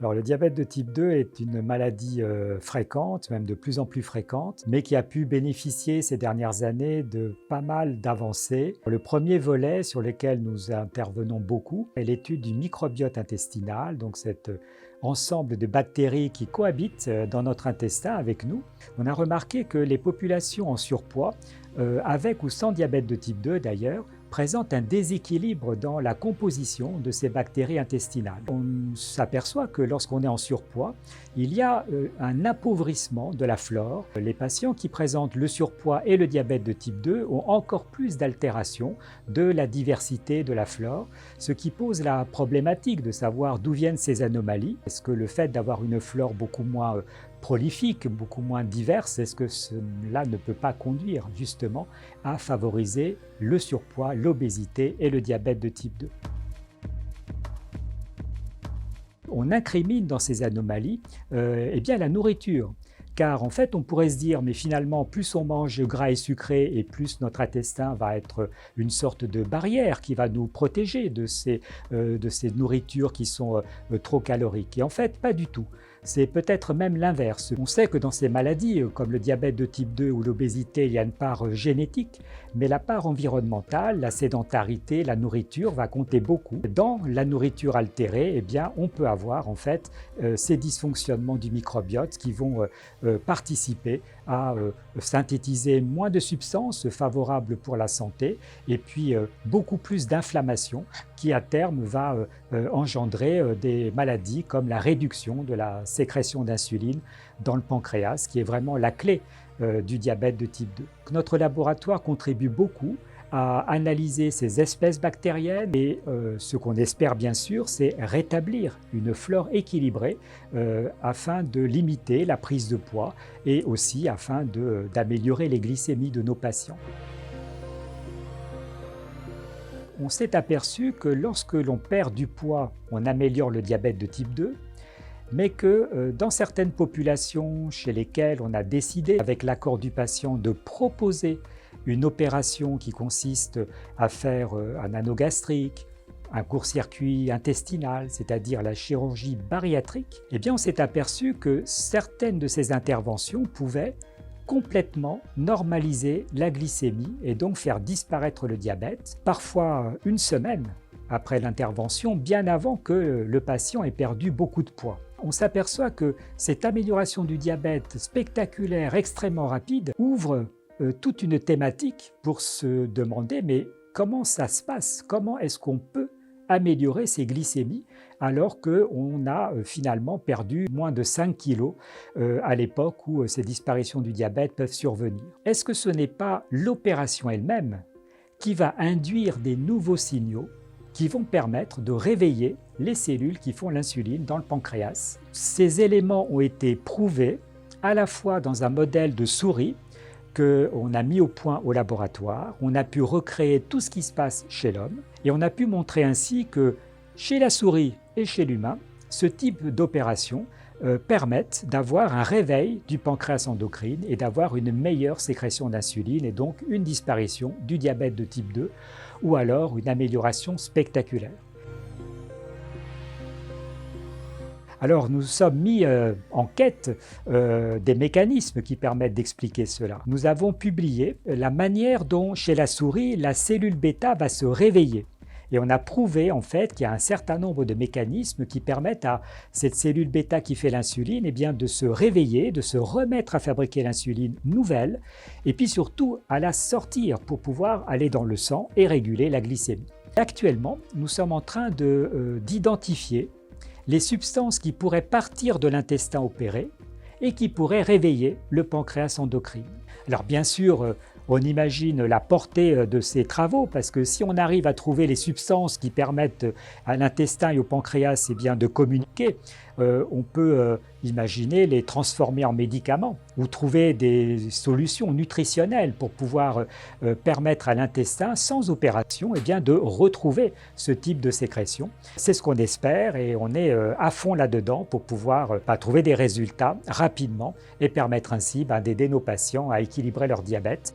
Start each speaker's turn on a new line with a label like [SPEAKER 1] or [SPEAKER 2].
[SPEAKER 1] Alors, le diabète de type 2 est une maladie fréquente, même de plus en plus fréquente, mais qui a pu bénéficier ces dernières années de pas mal d'avancées. Le premier volet sur lequel nous intervenons beaucoup est l'étude du microbiote intestinal, donc cet ensemble de bactéries qui cohabitent dans notre intestin avec nous. On a remarqué que les populations en surpoids, avec ou sans diabète de type 2 d'ailleurs, présente un déséquilibre dans la composition de ces bactéries intestinales. On s'aperçoit que lorsqu'on est en surpoids, il y a un appauvrissement de la flore. Les patients qui présentent le surpoids et le diabète de type 2 ont encore plus d'altérations de la diversité de la flore, ce qui pose la problématique de savoir d'où viennent ces anomalies. Est-ce que le fait d'avoir une flore beaucoup moins prolifique, beaucoup moins diverse, est-ce que cela ne peut pas conduire justement à favoriser le surpoids, l'obésité et le diabète de type 2? On incrimine dans ces anomalies eh bien, la nourriture. Car en fait, on pourrait se dire, mais finalement, plus on mange gras et sucré et plus notre intestin va être une sorte de barrière qui va nous protéger de ces nourritures qui sont trop caloriques. Et en fait, pas du tout. C'est peut-être même l'inverse. On sait que dans ces maladies, comme le diabète de type 2 ou l'obésité, il y a une part génétique, mais la part environnementale, la sédentarité, la nourriture va compter beaucoup. Dans la nourriture altérée, eh bien, on peut avoir en fait ces dysfonctionnements du microbiote qui vont participer à synthétiser moins de substances favorables pour la santé et puis beaucoup plus d'inflammation qui à terme va engendrer des maladies comme la réduction de la sécrétion d'insuline dans le pancréas, qui est vraiment la clé du diabète de type 2. Notre laboratoire contribue beaucoup à analyser ces espèces bactériennes et ce qu'on espère bien sûr, c'est rétablir une flore équilibrée afin de limiter la prise de poids et aussi afin d'améliorer les glycémies de nos patients. On s'est aperçu que lorsque l'on perd du poids, on améliore le diabète de type 2, mais que dans certaines populations chez lesquelles on a décidé, avec l'accord du patient, de proposer une opération qui consiste à faire un anneau gastrique, un court-circuit intestinal, c'est-à-dire la chirurgie bariatrique, eh bien on s'est aperçu que certaines de ces interventions pouvaient complètement normaliser la glycémie et donc faire disparaître le diabète, parfois une semaine après l'intervention, bien avant que le patient ait perdu beaucoup de poids. On s'aperçoit que cette amélioration du diabète spectaculaire, extrêmement rapide, ouvre toute une thématique pour se demander mais comment ça se passe? Comment est-ce qu'on peut améliorer ces glycémies alors qu'on a finalement perdu moins de 5 kg à l'époque où ces disparitions du diabète peuvent survenir? Est-ce que ce n'est pas l'opération elle-même qui va induire des nouveaux signaux qui vont permettre de réveiller les cellules qui font l'insuline dans le pancréas? Ces éléments ont été prouvés à la fois dans un modèle de souris qu'on a mis au point au laboratoire, on a pu recréer tout ce qui se passe chez l'homme et on a pu montrer ainsi que chez la souris et chez l'humain, ce type d'opération permettent d'avoir un réveil du pancréas endocrine et d'avoir une meilleure sécrétion d'insuline et donc une disparition du diabète de type 2 ou alors une amélioration spectaculaire. Alors nous sommes mis en quête des mécanismes qui permettent d'expliquer cela. Nous avons publié la manière dont chez la souris la cellule bêta va se réveiller. Et on a prouvé en fait qu'il y a un certain nombre de mécanismes qui permettent à cette cellule bêta qui fait l'insuline de se réveiller, de se remettre à fabriquer l'insuline nouvelle et puis surtout à la sortir pour pouvoir aller dans le sang et réguler la glycémie. Actuellement, nous sommes en train d'identifier les substances qui pourraient partir de l'intestin opéré et qui pourraient réveiller le pancréas endocrine. Alors bien sûr, on imagine la portée de ces travaux parce que si on arrive à trouver les substances qui permettent à l'intestin et au pancréas de communiquer, on peut imaginer les transformer en médicaments ou trouver des solutions nutritionnelles pour pouvoir permettre à l'intestin, sans opération, de retrouver ce type de sécrétion. C'est ce qu'on espère et on est à fond là-dedans pour pouvoir trouver des résultats rapidement et permettre ainsi d'aider nos patients à équilibrer leur diabète.